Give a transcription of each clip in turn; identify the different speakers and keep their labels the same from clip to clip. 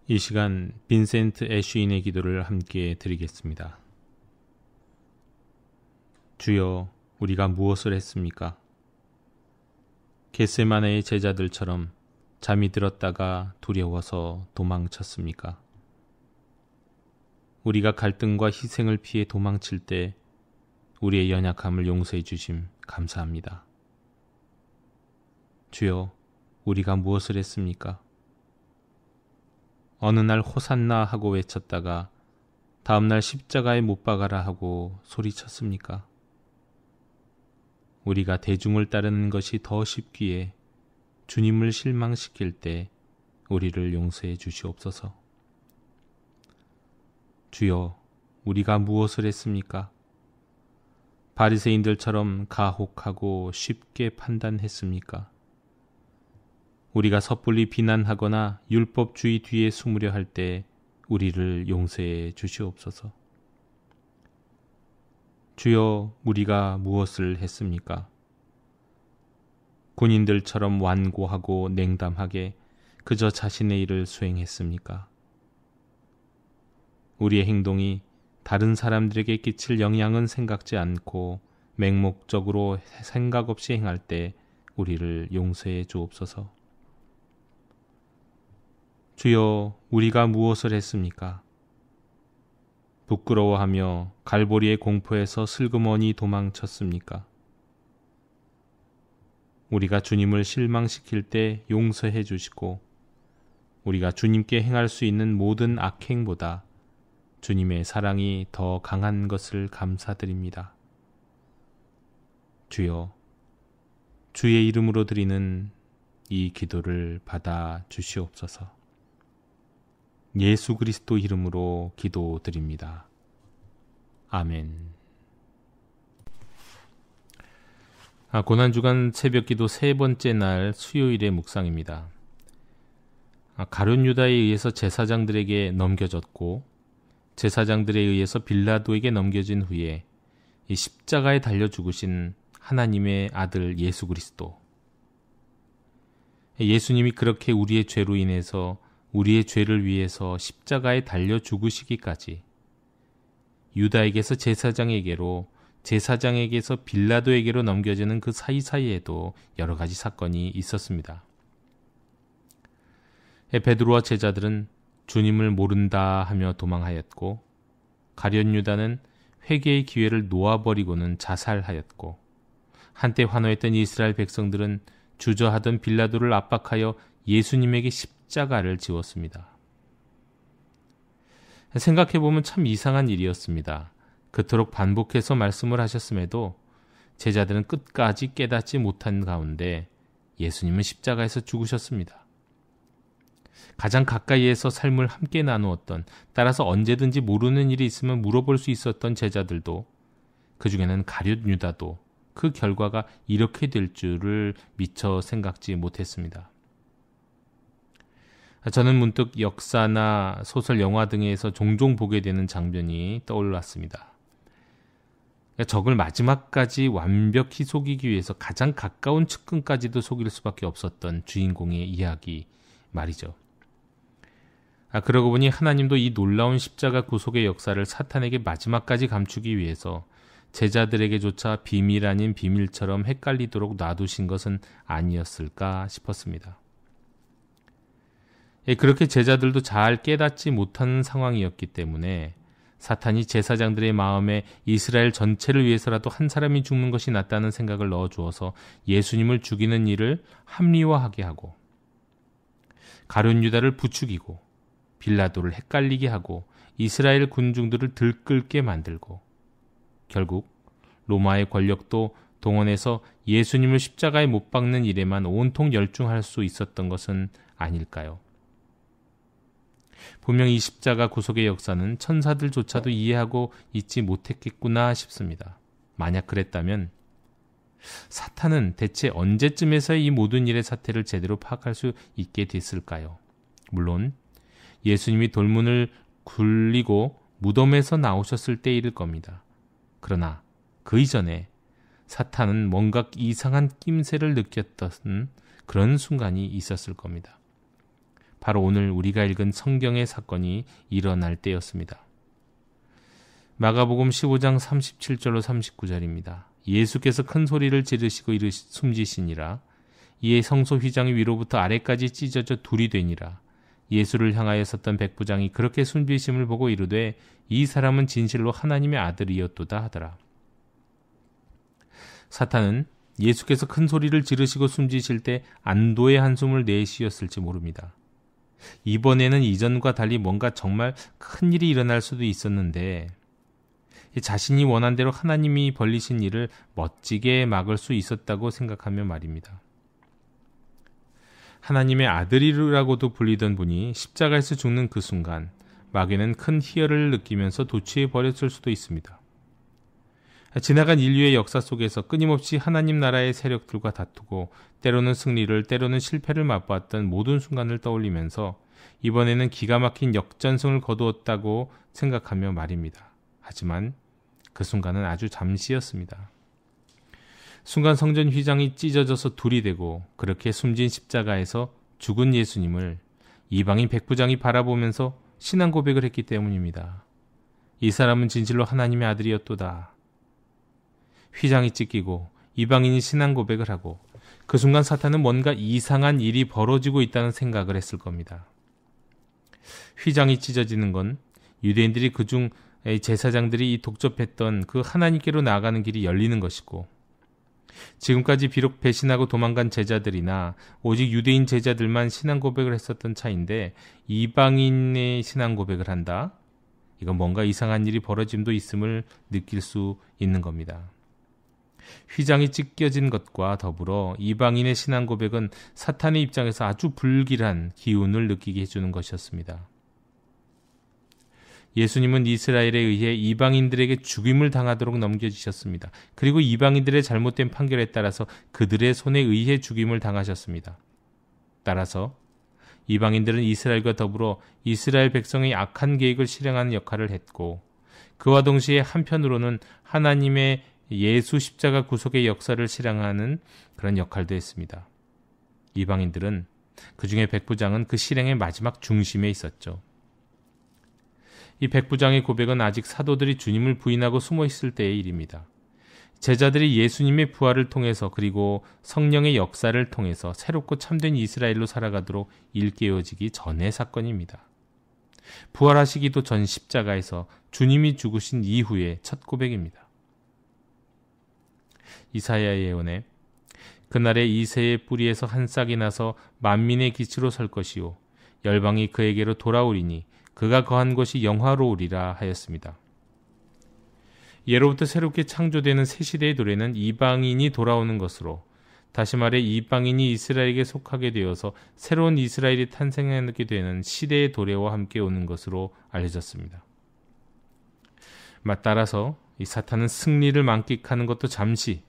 Speaker 1: 이 시간 빈센트 애쉬인의 기도를 함께 드리겠습니다. 주여, 우리가 무엇을 했습니까? 겟세마네의 제자들처럼 잠이 들었다가 두려워서 도망쳤습니까? 우리가 갈등과 희생을 피해 도망칠 때 우리의 연약함을 용서해 주심 감사합니다. 주여, 우리가 무엇을 했습니까? 어느 날 호산나 하고 외쳤다가 다음날 십자가에 못 박아라 하고 소리쳤습니까? 우리가 대중을 따르는 것이 더 쉽기에 주님을 실망시킬 때 우리를 용서해 주시옵소서. 주여, 우리가 무엇을 했습니까? 바리새인들처럼 가혹하고 쉽게 판단했습니까? 우리가 섣불리 비난하거나 율법주의 뒤에 숨으려 할 때 우리를 용서해 주시옵소서. 주여, 우리가 무엇을 했습니까? 군인들처럼 완고하고 냉담하게 그저 자신의 일을 수행했습니까? 우리의 행동이 다른 사람들에게 끼칠 영향은 생각지 않고 맹목적으로 생각 없이 행할 때 우리를 용서해 주옵소서. 주여, 우리가 무엇을 했습니까? 부끄러워하며 갈보리의 공포에서 슬그머니 도망쳤습니까? 우리가 주님을 실망시킬 때 용서해 주시고 우리가 주님께 행할 수 있는 모든 악행보다 주님의 사랑이 더 강한 것을 감사드립니다. 주여, 주의 이름으로 드리는 이 기도를 받아 주시옵소서. 예수 그리스도 이름으로 기도드립니다. 아멘. 고난주간 새벽기도 세 번째 날 수요일의 묵상입니다. 가룟 유다에 의해서 제사장들에게 넘겨졌고 제사장들에 의해서 빌라도에게 넘겨진 후에 이 십자가에 달려 죽으신 하나님의 아들 예수 그리스도. 예수님이 그렇게 우리의 죄로 인해서 우리의 죄를 위해서 십자가에 달려 죽으시기까지 유다에게서 제사장에게로, 제사장에게서 빌라도에게로 넘겨지는 그 사이사이에도 여러 가지 사건이 있었습니다. 베드로와 제자들은 주님을 모른다 하며 도망하였고, 가룟 유다는 회개의 기회를 놓아버리고는 자살하였고, 한때 환호했던 이스라엘 백성들은 주저하던 빌라도를 압박하여 예수님에게 십자가를 지웠습니다. 생각해보면 참 이상한 일이었습니다. 그토록 반복해서 말씀을 하셨음에도 제자들은 끝까지 깨닫지 못한 가운데 예수님은 십자가에서 죽으셨습니다. 가장 가까이에서 삶을 함께 나누었던, 따라서 언제든지 모르는 일이 있으면 물어볼 수 있었던 제자들도, 그 중에는 가룟 유다도 그 결과가 이렇게 될 줄을 미처 생각지 못했습니다. 저는 문득 역사나 소설, 영화 등에서 종종 보게 되는 장면이 떠올랐습니다. 적을 마지막까지 완벽히 속이기 위해서 가장 가까운 측근까지도 속일 수밖에 없었던 주인공의 이야기 말이죠. 그러고 보니 하나님도 이 놀라운 십자가 구속의 역사를 사탄에게 마지막까지 감추기 위해서 제자들에게조차 비밀 아닌 비밀처럼 헷갈리도록 놔두신 것은 아니었을까 싶었습니다. 그렇게 제자들도 잘 깨닫지 못하는 상황이었기 때문에 사탄이 제사장들의 마음에 이스라엘 전체를 위해서라도 한 사람이 죽는 것이 낫다는 생각을 넣어주어서 예수님을 죽이는 일을 합리화하게 하고, 가룟 유다를 부추기고 빌라도를 헷갈리게 하고 이스라엘 군중들을 들끓게 만들고, 결국 로마의 권력도 동원해서 예수님을 십자가에 못 박는 일에만 온통 열중할 수 있었던 것은 아닐까요? 분명 이 십자가 구속의 역사는 천사들조차도 이해하고 있지 못했겠구나 싶습니다. 만약 그랬다면 사탄은 대체 언제쯤에서야 이 모든 일의 사태를 제대로 파악할 수 있게 됐을까요? 물론 예수님이 돌문을 굴리고 무덤에서 나오셨을 때일 겁니다. 그러나 그 이전에 사탄은 뭔가 이상한 낌새를 느꼈던 그런 순간이 있었을 겁니다. 바로 오늘 우리가 읽은 성경의 사건이 일어날 때였습니다. 마가복음 15장 37절로 39절입니다. 예수께서 큰 소리를 지르시고 숨지시니라. 이에 성소 휘장이 위로부터 아래까지 찢어져 둘이 되니라. 예수를 향하여 섰던 백부장이 그렇게 숨지심을 보고 이르되 이 사람은 진실로 하나님의 아들이었도다 하더라. 사탄은 예수께서 큰 소리를 지르시고 숨지실 때 안도의 한숨을 내쉬었을지 모릅니다. 이번에는 이전과 달리 뭔가 정말 큰 일이 일어날 수도 있었는데 자신이 원한 대로 하나님이 벌리신 일을 멋지게 막을 수 있었다고 생각하며 말입니다. 하나님의 아들이라고도 불리던 분이 십자가에서 죽는 그 순간 마귀는 큰 희열을 느끼면서 도취해 버렸을 수도 있습니다. 지나간 인류의 역사 속에서 끊임없이 하나님 나라의 세력들과 다투고 때로는 승리를 때로는 실패를 맛보았던 모든 순간을 떠올리면서 이번에는 기가 막힌 역전승을 거두었다고 생각하며 말입니다. 하지만 그 순간은 아주 잠시였습니다. 순간 성전 휘장이 찢어져서 둘이 되고 그렇게 숨진 십자가에서 죽은 예수님을 이방인 백부장이 바라보면서 신앙 고백을 했기 때문입니다. 이 사람은 진실로 하나님의 아들이었도다. 휘장이 찢기고 이방인이 신앙 고백을 하고 그 순간 사탄은 뭔가 이상한 일이 벌어지고 있다는 생각을 했을 겁니다. 휘장이 찢어지는 건 유대인들이 그중 제사장들이 독점했던 그 하나님께로 나아가는 길이 열리는 것이고 지금까지 비록 배신하고 도망간 제자들이나 오직 유대인 제자들만 신앙 고백을 했었던 차인데 이방인의 신앙 고백을 한다? 이건 뭔가 이상한 일이 벌어짐도 있음을 느낄 수 있는 겁니다. 휘장이 찢겨진 것과 더불어 이방인의 신앙 고백은 사탄의 입장에서 아주 불길한 기운을 느끼게 해주는 것이었습니다. 예수님은 이스라엘에 의해 이방인들에게 죽임을 당하도록 넘겨주셨습니다. 그리고 이방인들의 잘못된 판결에 따라서 그들의 손에 의해 죽임을 당하셨습니다. 따라서 이방인들은 이스라엘과 더불어 이스라엘 백성의 악한 계획을 실행하는 역할을 했고 그와 동시에 한편으로는 하나님의 예수 십자가 구속의 역사를 실행하는 그런 역할도 했습니다. 이방인들은 그중에 백부장은 그 실행의 마지막 중심에 있었죠. 이 백부장의 고백은 아직 사도들이 주님을 부인하고 숨어 있을 때의 일입니다. 제자들이 예수님의 부활을 통해서 그리고 성령의 역사를 통해서 새롭고 참된 이스라엘로 살아가도록 일깨워지기 전의 사건입니다. 부활하시기도 전 십자가에서 주님이 죽으신 이후의 첫 고백입니다. 이사야 예언에 그날에 이새의 뿌리에서 한 싹이 나서 만민의 기치로 설 것이요 열방이 그에게로 돌아오리니 그가 거한 곳이 영화로우리라 하였습니다. 예로부터 새롭게 창조되는 새 시대의 도래는 이방인이 돌아오는 것으로 다시 말해 이방인이 이스라엘에게 속하게 되어서 새로운 이스라엘이 탄생하게 되는 시대의 도래와 함께 오는 것으로 알려졌습니다. 따라서 이 사탄은 승리를 만끽하는 것도 잠시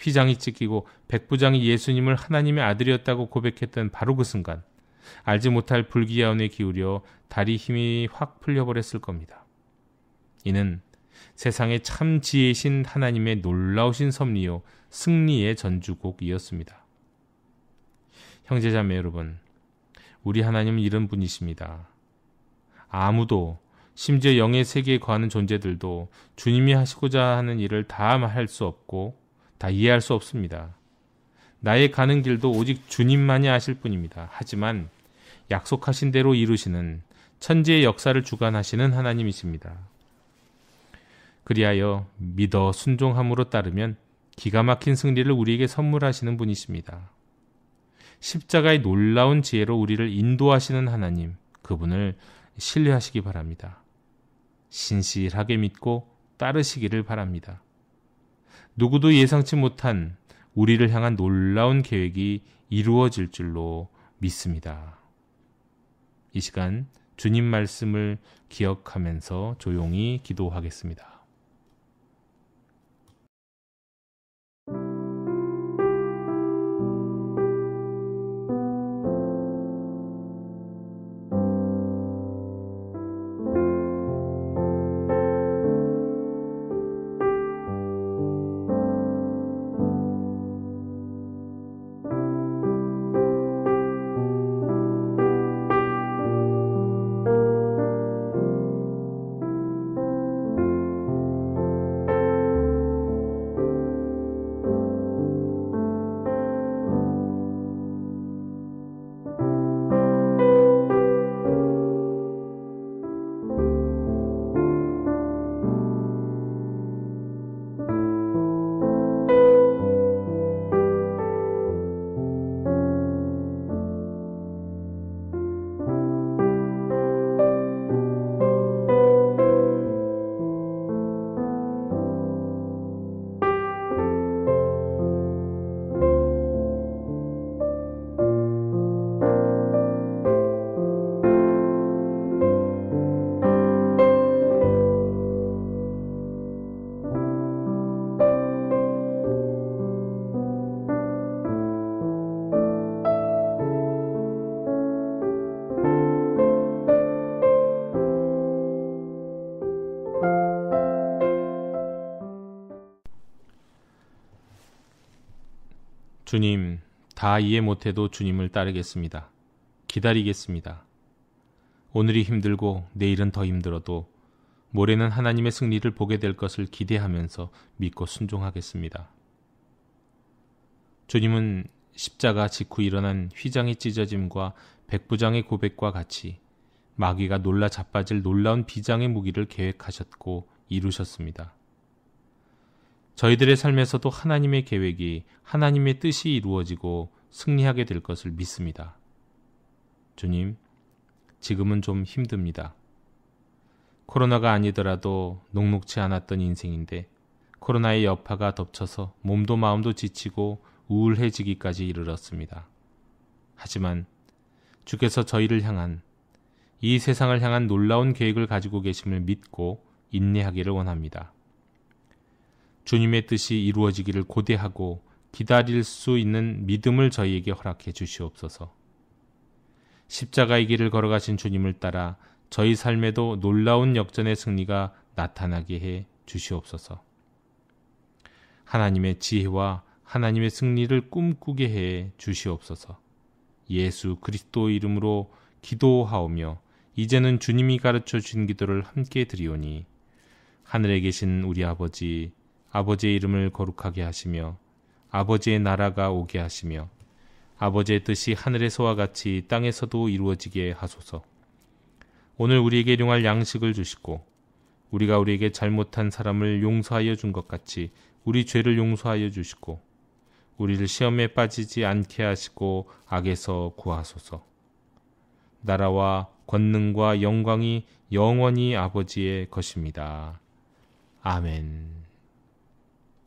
Speaker 1: 휘장이 찢기고 백부장이 예수님을 하나님의 아들이었다고 고백했던 바로 그 순간 알지 못할 불기야원에 기울여 다리 힘이 확 풀려버렸을 겁니다. 이는 세상의 참 지혜이신 하나님의 놀라우신 섭리요 승리의 전주곡이었습니다. 형제자매 여러분, 우리 하나님은 이런 분이십니다. 아무도 심지어 영의 세계에 거하는 존재들도 주님이 하시고자 하는 일을 다 할 수 없고 다 이해할 수 없습니다. 나의 가는 길도 오직 주님만이 아실 뿐입니다. 하지만 약속하신 대로 이루시는 천지의 역사를 주관하시는 하나님이십니다. 그리하여 믿어 순종함으로 따르면 기가 막힌 승리를 우리에게 선물하시는 분이십니다. 십자가의 놀라운 지혜로 우리를 인도하시는 하나님, 그분을 신뢰하시기 바랍니다. 신실하게 믿고 따르시기를 바랍니다. 누구도 예상치 못한 우리를 향한 놀라운 계획이 이루어질 줄로 믿습니다. 이 시간 주님 말씀을 기억하면서 조용히 기도하겠습니다. 주님, 다 이해 못해도 주님을 따르겠습니다. 기다리겠습니다. 오늘이 힘들고 내일은 더 힘들어도 모레는 하나님의 승리를 보게 될 것을 기대하면서 믿고 순종하겠습니다. 주님은 십자가 직후 일어난 휘장이 찢어짐과 백부장의 고백과 같이 마귀가 놀라 자빠질 놀라운 비장의 무기를 계획하셨고 이루셨습니다. 저희들의 삶에서도 하나님의 계획이 하나님의 뜻이 이루어지고 승리하게 될 것을 믿습니다. 주님, 지금은 좀 힘듭니다. 코로나가 아니더라도 녹록지 않았던 인생인데 코로나의 여파가 덮쳐서 몸도 마음도 지치고 우울해지기까지 이르렀습니다. 하지만 주께서 저희를 향한 이 세상을 향한 놀라운 계획을 가지고 계심을 믿고 인내하기를 원합니다. 주님의 뜻이 이루어지기를 고대하고 기다릴 수 있는 믿음을 저희에게 허락해 주시옵소서. 십자가의 길을 걸어가신 주님을 따라 저희 삶에도 놀라운 역전의 승리가 나타나게 해 주시옵소서. 하나님의 지혜와 하나님의 승리를 꿈꾸게 해 주시옵소서. 예수 그리스도 이름으로 기도하오며 이제는 주님이 가르쳐 주신 기도를 함께 드리오니 하늘에 계신 우리 아버지, 아버지의 이름을 거룩하게 하시며 아버지의 나라가 오게 하시며 아버지의 뜻이 하늘에서와 같이 땅에서도 이루어지게 하소서. 오늘 우리에게 일용할 양식을 주시고 우리가 우리에게 잘못한 사람을 용서하여 준 것 같이 우리 죄를 용서하여 주시고 우리를 시험에 빠지지 않게 하시고 악에서 구하소서. 나라와 권능과 영광이 영원히 아버지의 것입니다. 아멘.